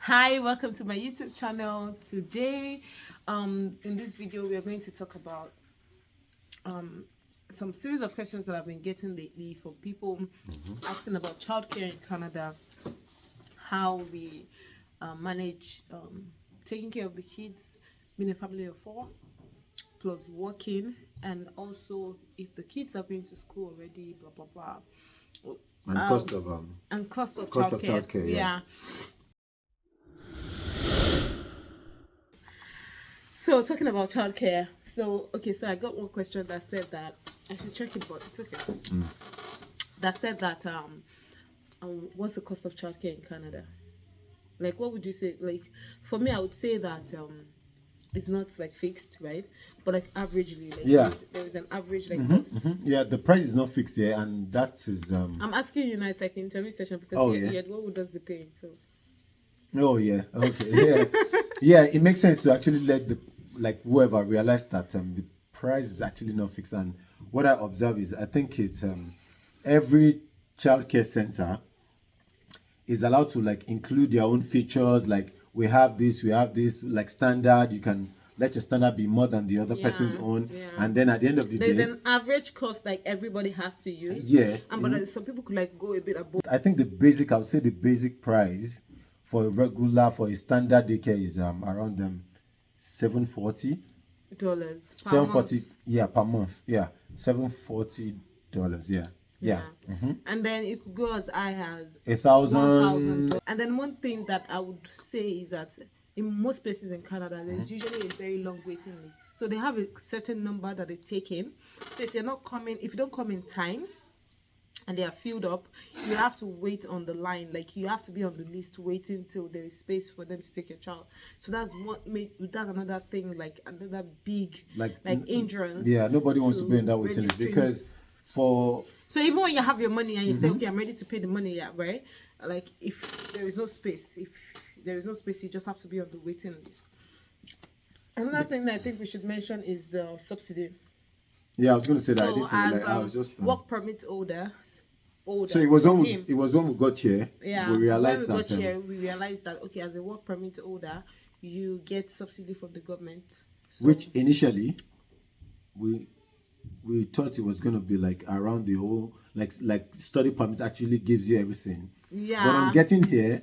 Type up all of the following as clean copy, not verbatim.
Hi, welcome to my YouTube channel. Today, in this video, we are going to talk about some series of questions that I've been getting lately for people asking about childcare in Canada, how we manage taking care of the kids, being a family of 4, plus working, and also if the kids are going to school already, blah blah blah. And cost of childcare. Yeah. So talking about childcare, so I got one question that said that I should check it, but it's okay. That said that what's the cost of childcare in Canada? Like, what would you say? Like, for me, I would say that it's not like fixed, right? But like averagely, like there is an average like cost. Yeah, the price is not fixed there, and that is. I'm asking you now, it's like an interview session because what does the pay? So. Oh yeah, okay, yeah. It makes sense to actually let the whoever realize that the price is actually not fixed. And what I observe is, I think it's every childcare center is allowed to include their own features. Like we have this, like standard. You can let your standard be more than the other person's own, and then at the end of the day, there's an average cost like everybody has to use. But some people could go a bit above. I think I would say the basic price for a standard daycare is around $740. $740 per month. Yeah, $740. Yeah. And then it could go as high as 1,000. And then one thing that I would say is that in most places in Canada, there's usually a very long waiting list. So they have a certain number that they take in. So if you don't come in time and they are filled up, you have to wait on the line. Like, you have to be on the list waiting till there is space for them to take your child. So that's another thing, like another big hindrance. Yeah, nobody wants to be in that waiting list because so even when you have your money and you say, okay, I'm ready to pay the money, right? Like, if there is no space, you just have to be on the waiting list. Another thing that I think we should mention is the subsidy. Yeah, I was going to say that. So I was just work permit holder. So it was when we got here. Yeah, we realized we realized that okay, as a work permit holder, you get subsidy from the government. So, which initially, we thought it was going to be around the whole like study permit actually gives you everything. Yeah. But on getting here,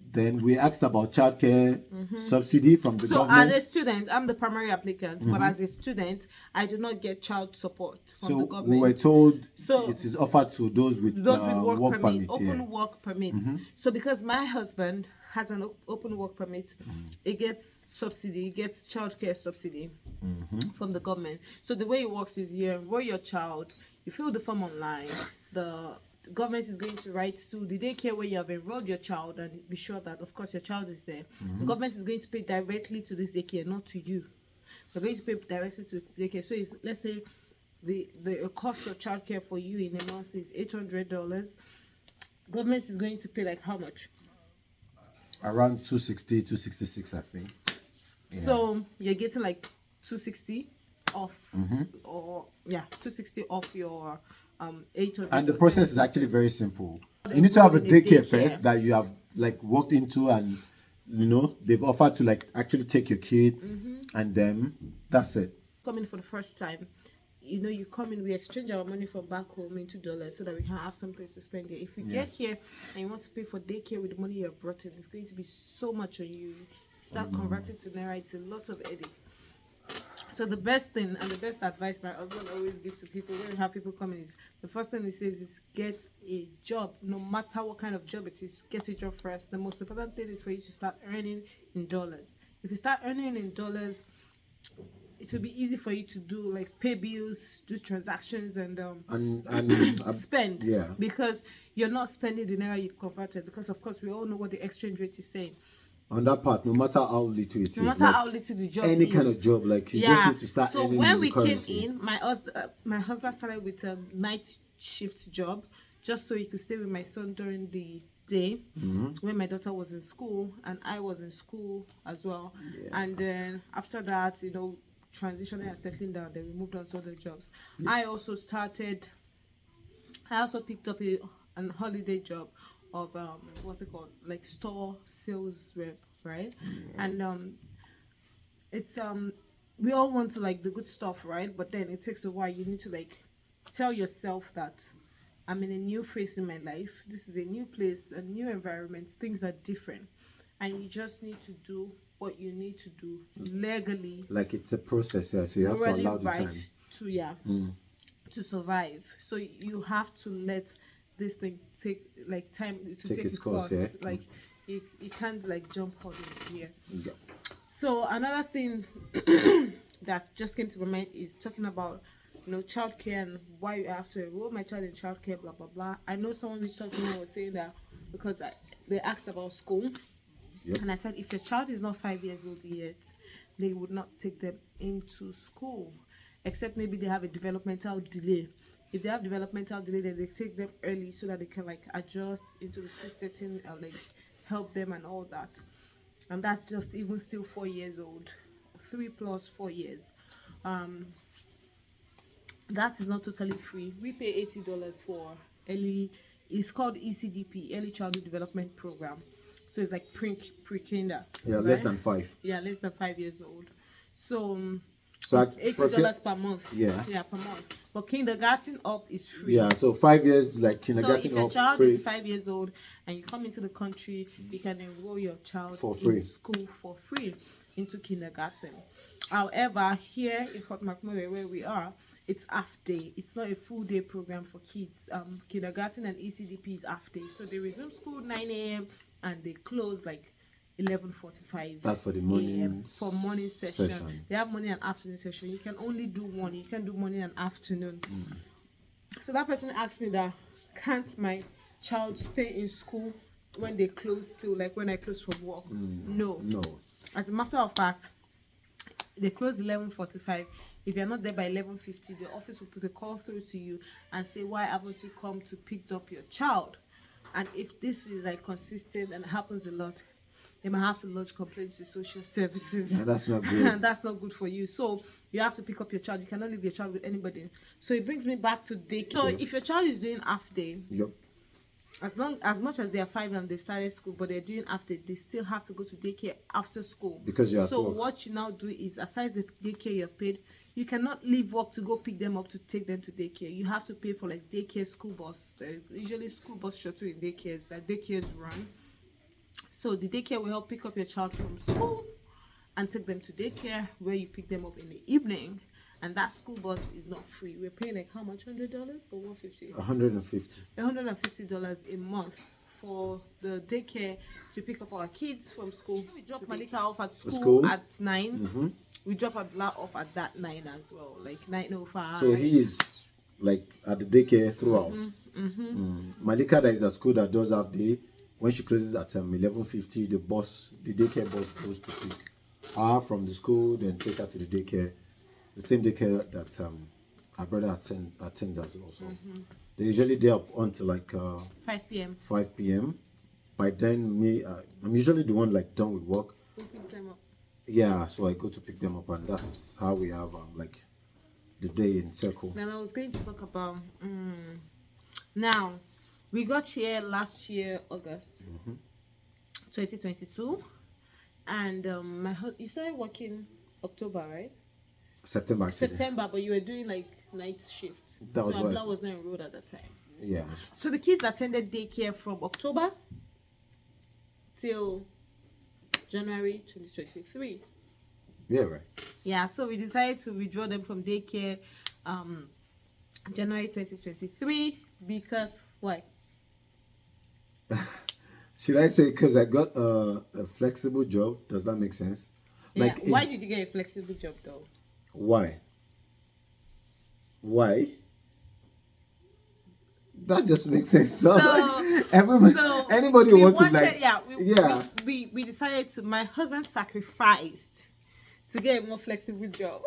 then we asked about childcare subsidy from the government. So as a student, I'm the primary applicant, but as a student, I do not get child support from the government. We were told it is offered to those with work permit, open work permit. So because my husband has an open work permit, it gets subsidy, gets childcare subsidy from the government. So the way it works is you enroll your child, you fill the form online, the government is going to write to the daycare where you have enrolled your child and be sure that of course your child is there. The government is going to pay directly to this daycare, not to you. They're going to pay directly to the daycare. So let's say the cost of childcare for you in a month is $800. Government is going to pay how much? Around $260, $266, I think. Yeah. So you're getting $260 off, or $260 off your $800. And the process is actually very simple. You need to have a daycare first that you have walked into, and they've offered to actually take your kid, and then that's it. Coming for the first time, you come in, we exchange our money from back home into dollars so that we can have some place to spend it. If we get here and you want to pay for daycare with the money you have brought in, it's going to be so much on you. Start converting to naira, it's a lot of headache. So the best thing and the best advice my husband always gives to people when we have people coming is, the first thing he says is get a job. No matter what kind of job it is, get a job first. The most important thing is for you to start earning in dollars. If you start earning in dollars, it will be easy for you to do pay bills, do transactions, and spend. Yeah. Because you're not spending the naira you've converted. Because of course we all know what the exchange rate is saying. On that part, no matter how little it is, no matter how little the job any kind of job, you just need to start. So when we came in, my husband started with a night shift job, just so he could stay with my son during the day when my daughter was in school and I was in school as well. And then after that, transitioning and settling down, then we moved on to other jobs. I also picked up an holiday job of what's it called, like store sales rep, right? And it's we all want to like the good stuff, right? But then it takes a while. You need to like tell yourself that I'm in a new phase in my life. This is a new place, a new environment. Things are different, and you just need to do what you need to do legally. Like it's a process, yeah. So you have to Morally allow the right time. to to survive. So you have to let this thing take like time to take its course. yeah. Like you can't like jump hurdles here. Yeah. So another thing that just came to my mind is talking about childcare and why you have to enroll my child in childcare, blah blah blah. I know someone reached out to me and was saying that because they asked about school, and I said if your child is not 5 years old yet, they would not take them into school, except maybe they have a developmental delay. If they have developmental delay, then they take them early so that they can like adjust into the school setting and like help them and all that. And that's just even still 4 years old, 3 plus 4 years. That is not totally free. We pay $80 for early. It's called ECDP, Early Childhood Development Program. So it's like pre-kinder. Yeah, right? less than 5. Yeah, less than 5 years old. So $80 per month. Yeah. Yeah, per month. But kindergarten up is free. Yeah, so 5 years, like kindergarten so if your up, child free. is 5 years old and you come into the country, you can enroll your child For free. in school for free into kindergarten. However, here in Fort Mcmurray, where we are, it's half day. It's not a full day program for kids. Kindergarten and ECDP is half day. So they resume school 9 a.m. and they close like 11:45. That's for the morning a.m. for morning session. They have morning and afternoon session. You can only do one. You can do morning and afternoon. So that person asked me that, can't my child stay in school when they close till like when I close from work? No. As a matter of fact, they close 11:45. If you're not there by 11:50, the office will put a call through to you and say, why haven't you come to pick up your child? And if this is like consistent and happens a lot, they might have to lodge complaints to social services. Yeah, that's not good. And that's not good for you. So you have to pick up your child. You cannot leave your child with anybody. So it brings me back to daycare. So if your child is doing half day, as much as they are 5 and they've started school, but they're doing half day, they still have to go to daycare after school. Because you have so to work. What you now do is, aside the daycare you have paid, you cannot leave work to go pick them up to take them to daycare. You have to pay for like daycare school bus. There's usually school bus shuttle in daycares that daycares run. So the daycare will help pick up your child from school and take them to daycare, where you pick them up in the evening. And that school bus is not free. We're paying like how much? $100 or $150? $150 a month for the daycare to pick up our kids from school. We drop Malika off at school at 9. We drop Abdullah off at that 9 as well, like 9:05. So he is like at the daycare throughout. Malika that is at school that does half day. When she closes at 11:50, the daycare bus goes to pick her from the school, then take her to the daycare. The same daycare that our brother attends as well. So they're usually there up until like 5 p.m. 5 p.m. By then, I'm usually the one like done with work. Who picks them up? Yeah, so I go to pick them up, and that's how we have like the day in circle. Now I was going to talk about now we got here last year August 2022, and you started working October, right? September, but you were doing like night shift. That was so Abdullah was not enrolled at that time. Yeah. So the kids attended daycare from October till January 2023. Yeah, right. Yeah, so we decided to withdraw them from daycare January 2023 because why? Should I say because I got a flexible job? Does that make sense? Yeah. Why did you get a flexible job though? Why? That just makes sense. Anybody who wants to like we decided to. My husband sacrificed to get a more flexible job.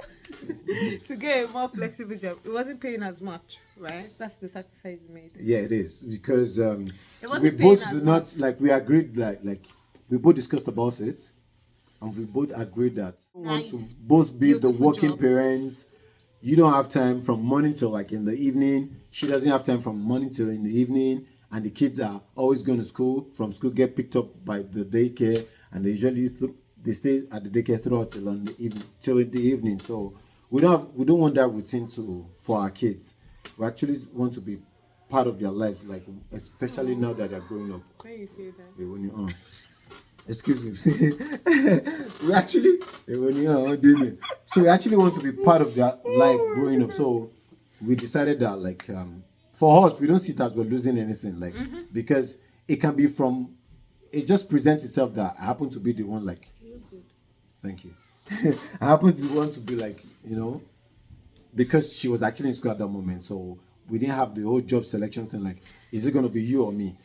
It wasn't paying as much, right? That's the sacrifice we made. Yeah, it is because we both did not like. We agreed like we both discussed about it, and we both agreed that we want to both be the working parents. You don't have time from morning till like in the evening. She doesn't have time from morning till in the evening, and the kids are always going to school, from school get picked up by the daycare, and they usually they stay at the daycare throughout till the evening. So we don't want that routine for our kids. We actually want to be part of their lives, like especially now that they're growing up. Why you say that? Wait, when you excuse me. we actually when you doing it. So we actually want to be part of their life growing up. So we decided that like for us, we don't see it as we're losing anything, like because it can be from it just presents itself that I happen to be the one, like thank you. I happen to want to be like, because she was actually in school at that moment, so we didn't have the whole job selection thing, like, is it going to be you or me?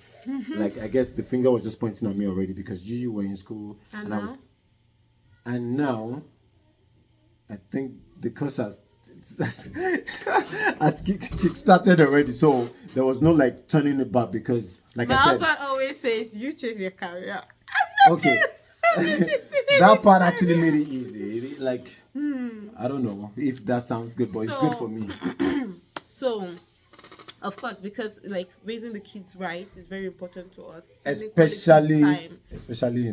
Like, I guess the finger was just pointing at me already, because you were in school. And now, I think the course has kick-started already, so there was no, like, turning it back, because, like My I said... My husband always says, you chase your career. Okay. That part actually made it easy. I don't know if that sounds good, but it's good for me. So, of course, because like raising the kids right is very important to us, especially in this country,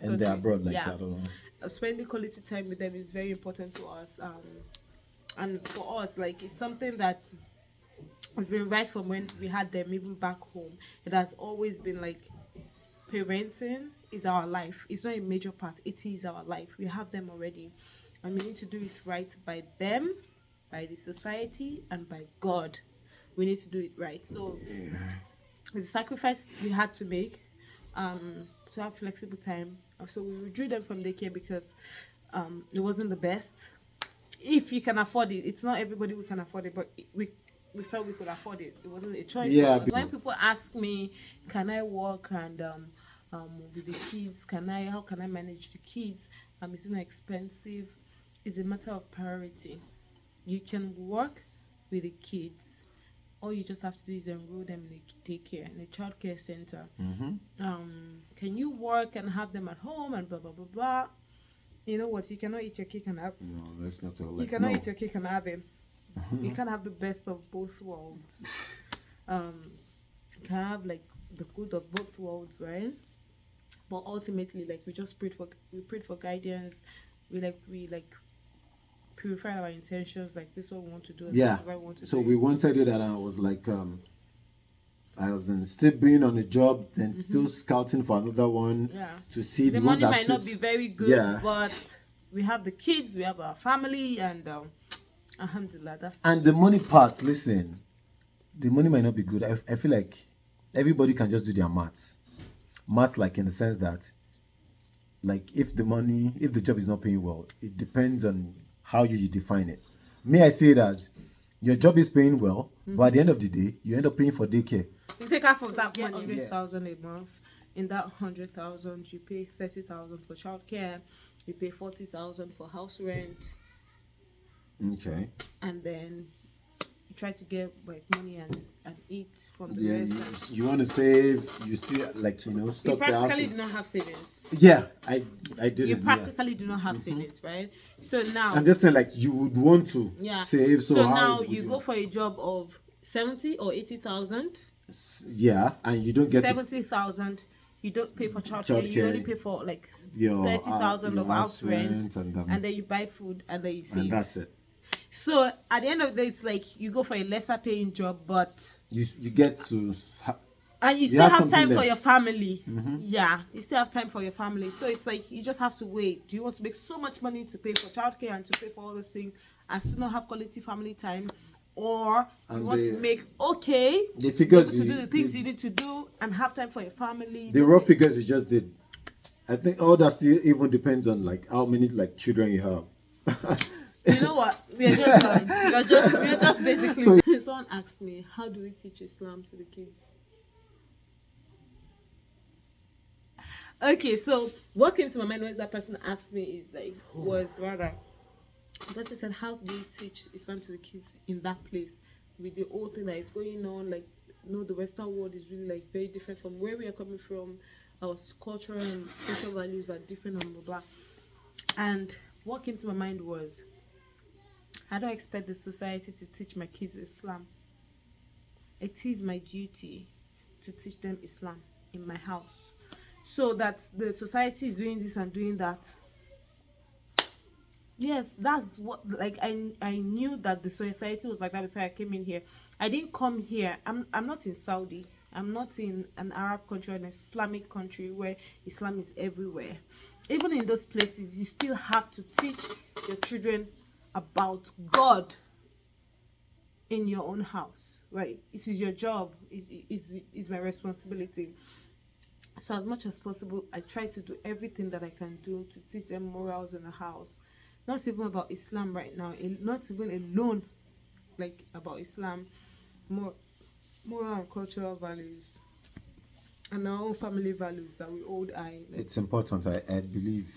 and they're abroad. I don't know. Spending quality time with them is very important to us. And for us, like, it's something that has been right from when we had them even back home. It has always been like, parenting is our life. It's not a major part. It is our life. We have them already, and we need to do it right by them, by the society, and by God. We need to do it right. So it's a sacrifice we had to make to have flexible time. So we withdrew them from daycare because it wasn't the best. If you can afford it, it's not everybody who can afford it, but we felt we could afford it. It wasn't a choice for us. When people ask me, can I work and with the kids, how can I manage the kids? It's not expensive. It's a matter of priority. You can work with the kids. All you just have to do is enroll them in a daycare, in a childcare center. Can you work and have them at home and blah blah blah blah? You know what? You cannot eat your cake and have. No, that's not all. You cannot eat your cake and have it. You can't have the best of both worlds. You can have like the good of both worlds, right? But ultimately, like, we just prayed for guidance. We purified our intentions. Like, this is what we want to do. And this is what we want to do. So we wanted it, and I was like, I was still being on a job, then still scouting for another one. Yeah. To see the money might not be very good. Yeah. But we have the kids, we have our family, and alhamdulillah, and the money part. Listen, the money might not be good. I feel like everybody can just do their maths, like in the sense that, like, if the job is not paying well, it depends on how you define it. I say it as your job is paying well, but at the end of the day, you end up paying for daycare. You take half of that money, 100,000 a month. In that 100,000, you pay 30,000 for childcare. You pay 40,000 for house rent. Okay. And then you try to get like money and eat from the rest. You want to save, you still stock the house. You practically do not have savings. Yeah, I did. You practically do not have savings, right? So now I'm just saying, like, you would want to save. So now you go for a job of 70 or 80,000. Yeah, and you don't get 70,000. You don't pay for childcare. You only pay for like 30,000 of house rent, and then you buy food, and then you save. And that's it. So at the end of the day, it's like you go for a lesser paying job, but you get to and you still have time for your family. Yeah, you still have time for your family. So it's like you just have to wait. Do you want to make so much money to pay for childcare and to pay for all those things and still not have quality family time, or you want to make the figures to do the things you need to do and have time for your family? The raw figures you just did. I think all that even depends on like how many like children you have. You know what? We're just basically. So, someone asked me, how do we teach Islam to the kids? Okay, so what came to my mind when that person asked me was rather, the person said, how do you teach Islam to the kids in that place with the whole thing that is going on? Like, the Western world is really like very different from where we are coming from. Our culture and social values are different and blah blah. And what came to my mind was, I don't expect the society to teach my kids Islam. it is my duty to teach them Islam in my house. So that the society is doing this and doing that. Yes, that's what, like, I knew that the society was like that before I came in here. I didn't come here. I'm not in Saudi. I'm not in an Arab country or an Islamic country where Islam is everywhere. Even in those places, you still have to teach your children about God in your own house, right? It is your job. It is my responsibility. So as much as possible, I try to do everything that I can do to teach them morals in the house. Not even about Islam right now, not even alone like about Islam, more moral and cultural values and our own family values that we hold high. It's important. I believe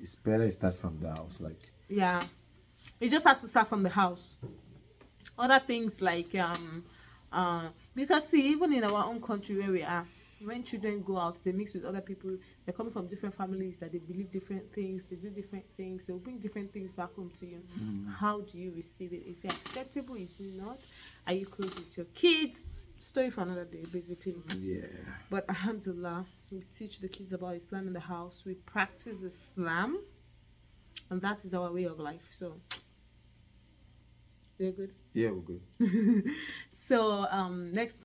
it's better it starts from the house. Like, Yeah, it just has to start from the house. Other things like because see, even in our own country where we are, when children go out, they mix with other people. They're coming from different families that they believe different things, they do different things, they'll bring different things back home to you. How do you receive it? Is it acceptable? Is it not? Are you close with your kids? Story for another day, basically. yeah. But alhamdulillah, we teach the kids about Islam in the house. We practice Islam, and that is our way of life. So we're good. Yeah, we're good. So next